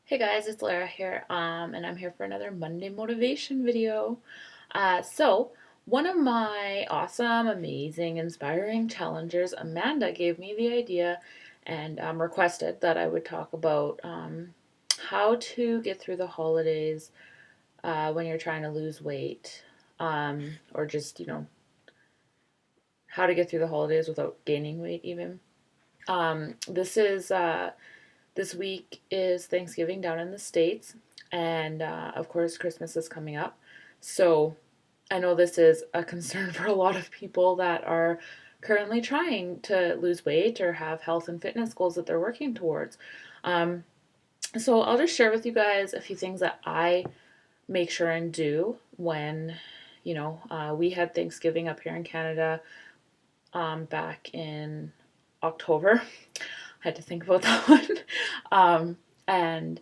Hey guys, it's Lara here, and I'm here for another Monday motivation video. So one of my awesome, amazing, inspiring challengers, Amanda, gave me the idea and requested that I would talk about how to get through the holidays when you're trying to lose weight, or just, how to get through the holidays without gaining weight even. This week is Thanksgiving down in the States, and of course, Christmas is coming up. So I know this is a concern for a lot of people that are currently trying to lose weight or have health and fitness goals that they're working towards. Um, so I'll just share with you guys a few things that I make sure and do when, we had Thanksgiving up here in Canada back in October. I had to think about that one. And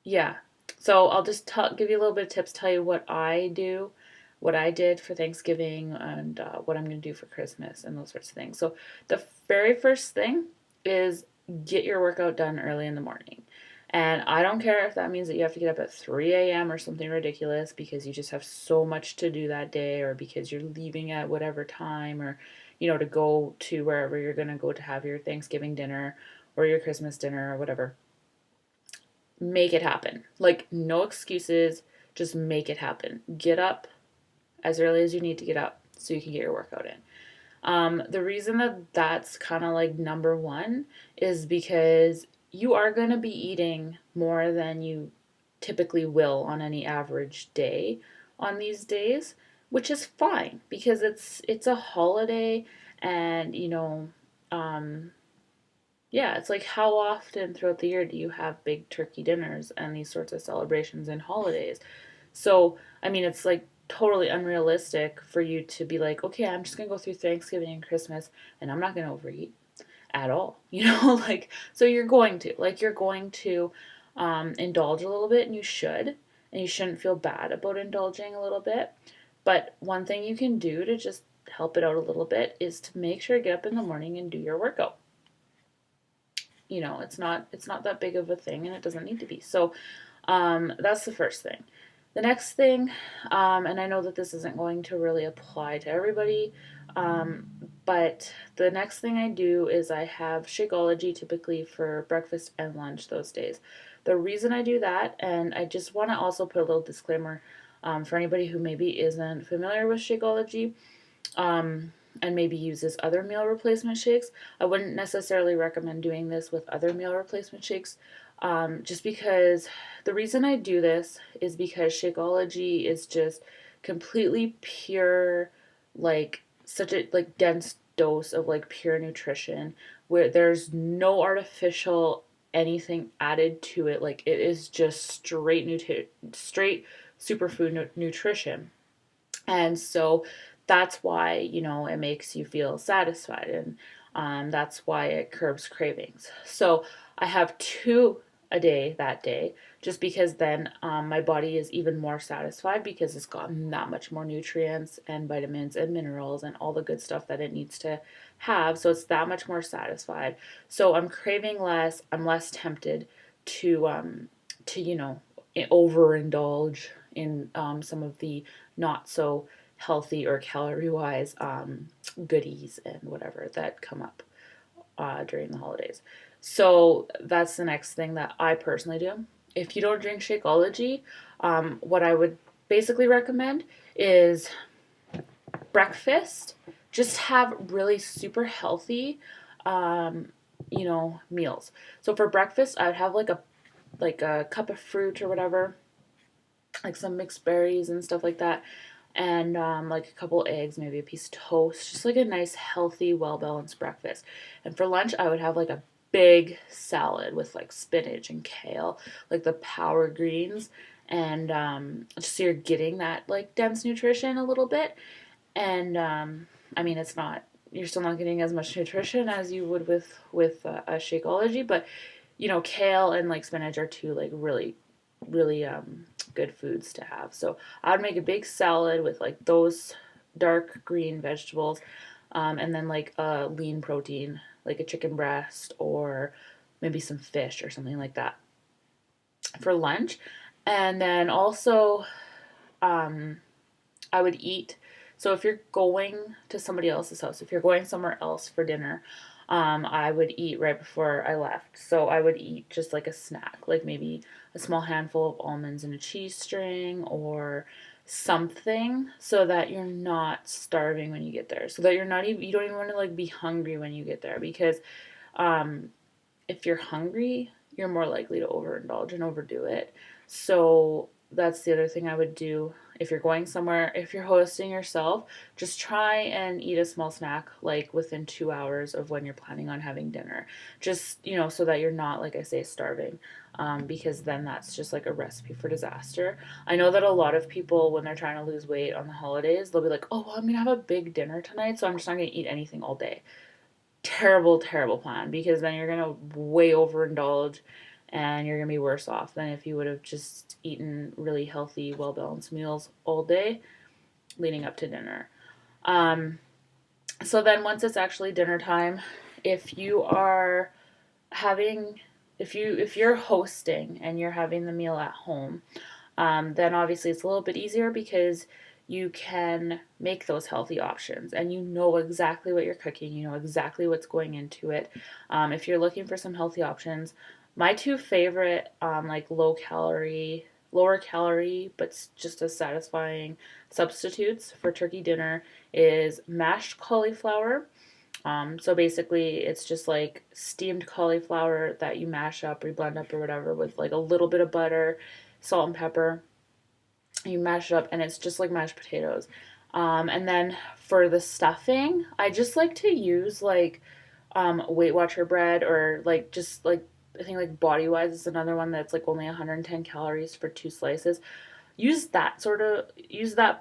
yeah, so I'll just give you a little bit of tips, tell you what I do, what I did for Thanksgiving, and what I'm going to do for Christmas, and those sorts of things. So the very first thing is get your workout done early in the morning. And I don't care if that means that you have to get up at 3 a.m. or something ridiculous because you just have so much to do that day, or because you're leaving at whatever time, or, to go to wherever you're going to go to have your Thanksgiving dinner or your Christmas dinner or whatever. Make it happen. Like, no excuses, just make it happen. Get up as early as you need to get up so you can get your workout in. The reason that that's kind of like number one is because you are going to be eating more than you typically will on any average day on these days, which is fine because it's a holiday. And yeah, it's like, how often throughout the year do you have big turkey dinners and these sorts of celebrations and holidays? So, I mean, it's like totally unrealistic for you to be like, okay, I'm just gonna go through Thanksgiving and Christmas and I'm not gonna overeat at all, like, so you're going to indulge a little bit, and you shouldn't feel bad about indulging a little bit. But one thing you can do to just help it out a little bit is to make sure to get up in the morning and do your workout. It's not that big of a thing, and it doesn't need to be. So that's the first thing. The next thing, and I know that this isn't going to really apply to everybody, but the next thing I do is I have Shakeology typically for breakfast and lunch those days. The reason I do that, and I just want to also put a little disclaimer for anybody who maybe isn't familiar with Shakeology, and maybe uses other meal replacement shakes. I wouldn't necessarily recommend doing this with other meal replacement shakes, just because the reason I do this is because Shakeology is just completely pure, like such a like dense dose of like pure nutrition where there's no artificial anything added to it. Like, it is just straight superfood nutrition. And so that's why, it makes you feel satisfied. And that's why it curbs cravings. So I have two a day that day, just because then my body is even more satisfied because it's gotten that much more nutrients and vitamins and minerals and all the good stuff that it needs to have. So it's that much more satisfied. So I'm craving less. I'm less tempted to overindulge in some of the not so healthy or calorie wise goodies and whatever that come up during the holidays. So that's the next thing that I personally do. If you don't drink Shakeology, what I would basically recommend is breakfast. Just have really super healthy, meals. So for breakfast, I would have like a cup of fruit or whatever, like some mixed berries and stuff like that, and like a couple eggs, maybe a piece of toast, just like a nice, healthy, well balanced breakfast. And for lunch, I would have like a big salad with like spinach and kale, like the power greens, and just so you're getting that like dense nutrition a little bit. And I mean, you're still not getting as much nutrition as you would with a Shakeology, but kale and like spinach are two like really really good foods to have. So I would make a big salad with like those dark green vegetables, and then like a lean protein, like a chicken breast or maybe some fish or something like that. for lunch. And then also, um, I would eat. So if you're going to somebody else's house, if you're going somewhere else for dinner, I would eat right before I left. So I would eat just like a snack, like maybe a small handful of almonds and a cheese string or something so that you're not starving when you get there. So that you're not even, you don't even want to like be hungry when you get there because um, if you're hungry, you're more likely to overindulge and overdo it. So that's the other thing I would do if you're going somewhere, if you're hosting yourself, just try and eat a small snack like within 2 hours of when you're planning on having dinner. Just, so that you're not, like I say, starving. Because then that's just like a recipe for disaster. I know that a lot of people, when they're trying to lose weight on the holidays, they'll be like, oh, well, I'm going to have a big dinner tonight, so I'm just not going to eat anything all day. Terrible, terrible plan because then you're gonna way overindulge and you're gonna be worse off than if you would have just eaten really healthy, well balanced meals all day leading up to dinner. Um, so then once it's actually dinner time, if you are having if you're hosting and you're having the meal at home, then obviously it's a little bit easier because you can make those healthy options and you know exactly what you're cooking, you know exactly what's going into it. If you're looking for some healthy options, my two favorite, like lower calorie, but just as satisfying substitutes for turkey dinner is mashed cauliflower. So basically, it's just like steamed cauliflower that you mash up or you blend up or whatever with like a little bit of butter, salt, and pepper. You mash it up, and it's just like mashed potatoes. And then for the stuffing, I just like to use like Weight Watcher bread or like just like I think like Body Wise is another one that's like only 110 calories for two slices. Use that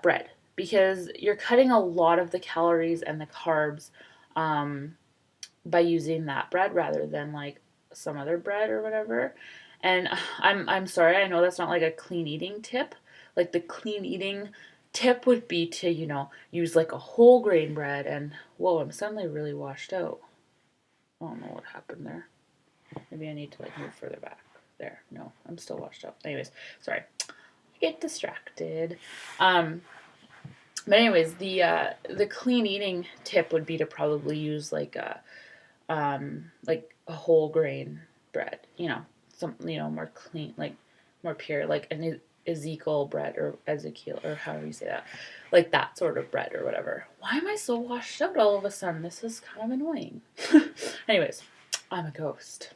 bread because you're cutting a lot of the calories and the carbs um, by using that bread rather than like some other bread or whatever. And I'm sorry, I know that's not like a clean eating tip. Like the clean eating tip would be to, use like a whole grain bread and whoa, I'm suddenly really washed out. I don't know what happened there. Maybe I need to like move further back. There. No, I'm still washed out. Anyways, sorry. I get distracted. Um but anyways, the clean eating tip would be to probably use like a whole grain bread, some more clean, like more pure, like an Ezekiel bread or Ezekiel or however you say that, like that sort of bread or whatever. Why am I so washed out all of a sudden? This is kind of annoying. Anyways, I'm a ghost.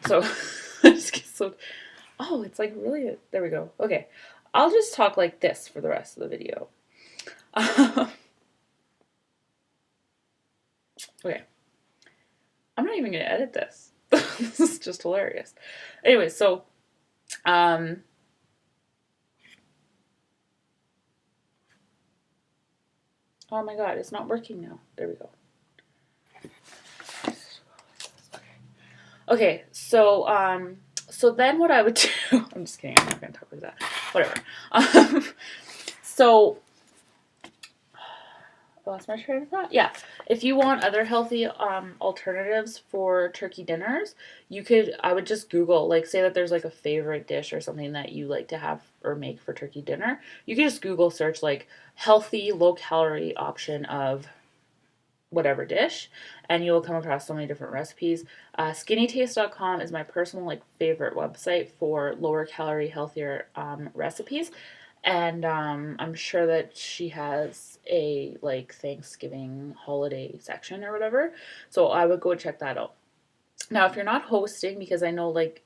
So I just get so. Oh, it's like really. There we go. Okay, I'll just talk like this for the rest of the video. Okay. I'm not even gonna edit this. This is just hilarious. Anyway, so um oh my god, it's not working now. There we go. Okay, so then what I would do I'm just kidding, I'm not gonna talk like that. Whatever. So I lost my train of thought. Yeah, if you want other healthy alternatives for turkey dinners, I would just Google, like, say that there's like a favorite dish or something that you like to have or make for turkey dinner. You can just Google search like healthy, low calorie option of whatever dish, and you will come across so many different recipes. Skinnytaste.com is my personal like favorite website for lower calorie, healthier recipes. And I'm sure that she has a like Thanksgiving holiday section or whatever. So I would go check that out. Now, if you're not hosting, because I know like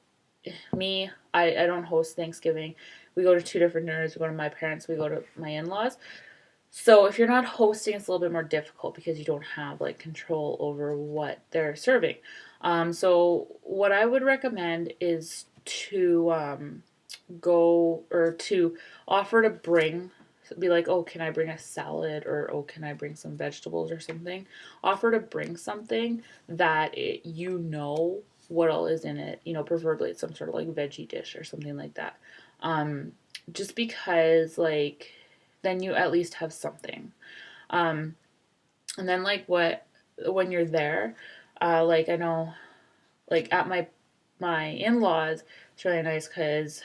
me, I don't host Thanksgiving. We go to two different dinners. We go to my parents, we go to my in laws. So if you're not hosting, it's a little bit more difficult because you don't have like control over what they're serving. So what I would recommend is to go or to offer to bring, be like, oh, can I bring a salad or oh, can I bring some vegetables or something? Offer to bring something that what all is in it. Preferably it's some sort of like veggie dish or something like that. Um, just because like then you at least have something. Um, and then like when you're there, like I know, like at my my in-laws, it's really nice because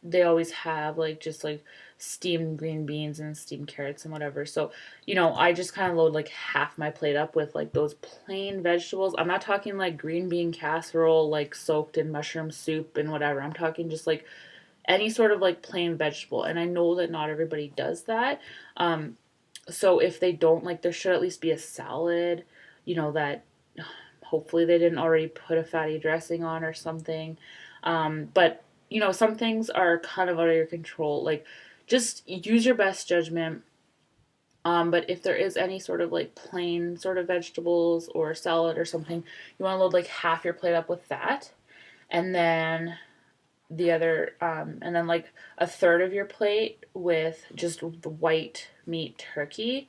they always have like just like steamed green beans and steamed carrots and whatever. So, I just kind of load like half my plate up with like those plain vegetables. I'm not talking like green bean casserole like soaked in mushroom soup and whatever. I'm talking just like any sort of like plain vegetable. And I know that not everybody does that. So if they don't, like, there should at least be a salad, that hopefully they didn't already put a fatty dressing on or something. But some things are kind of out of your control. Like, just use your best judgment. But if there is any sort of like plain sort of vegetables or salad or something, you want to load like half your plate up with that. And then and then like a third of your plate with just the white meat turkey.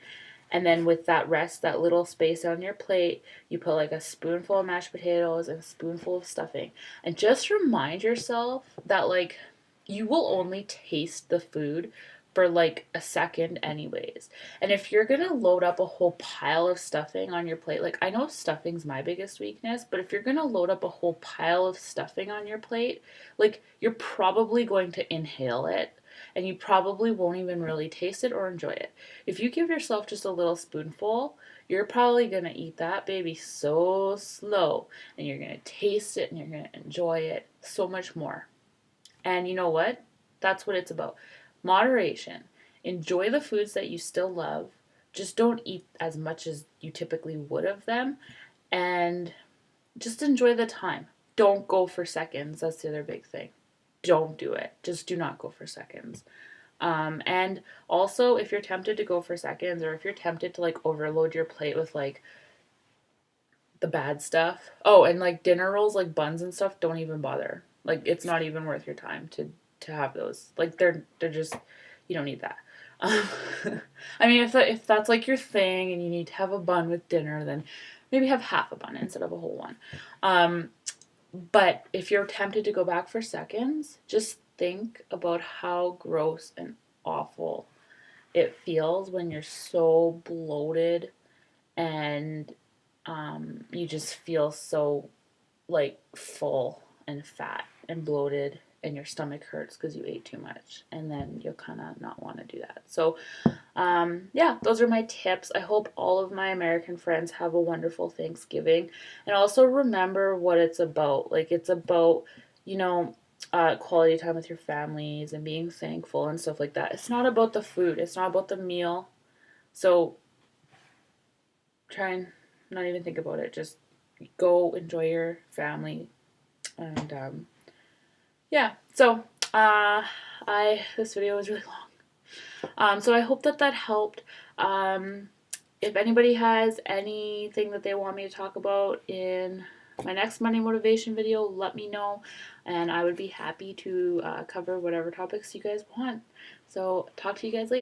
And then with that rest, that little space on your plate, you put like a spoonful of mashed potatoes and a spoonful of stuffing. And just remind yourself that like you will only taste the food for like a second anyways. And if you're going to load up a whole pile of stuffing on your plate, like I know stuffing's my biggest weakness, but if you're going to load up a whole pile of stuffing on your plate, like you're probably going to inhale it and you probably won't even really taste it or enjoy it. If you give yourself just a little spoonful, you're probably going to eat that baby so slow and you're going to taste it and you're going to enjoy it so much more. And you know what? That's what it's about. Moderation. Enjoy the foods that you still love. Just don't eat as much as you typically would of them. And just enjoy the time. Don't go for seconds. That's the other big thing. Don't do it. Just do not go for seconds. And also, if you're tempted to go for seconds or if you're tempted to like overload your plate with like the bad stuff. Oh, and like dinner rolls, like buns and stuff, don't even bother. Like it's not even worth your time to have those. Like they're just you don't need that. Um, I mean, if that's like your thing and you need to have a bun with dinner, then maybe have half a bun instead of a whole one. But if you're tempted to go back for seconds, just think about how gross and awful it feels when you're so bloated and you just feel so like full and fat and bloated and your stomach hurts because you ate too much and then you'll kind of not want to do that. So yeah, those are my tips. I hope all of my American friends have a wonderful Thanksgiving, and also remember what it's about. Like it's about, you know, quality time with your families and being thankful and stuff like that. It's not about the food, it's not about the meal. So try and not even think about it. Just go enjoy your family. And yeah, so this video was really long. So I hope that helped. If anybody has anything that they want me to talk about in my next Monday motivation video, let me know, and I would be happy to cover whatever topics you guys want. So talk to you guys later.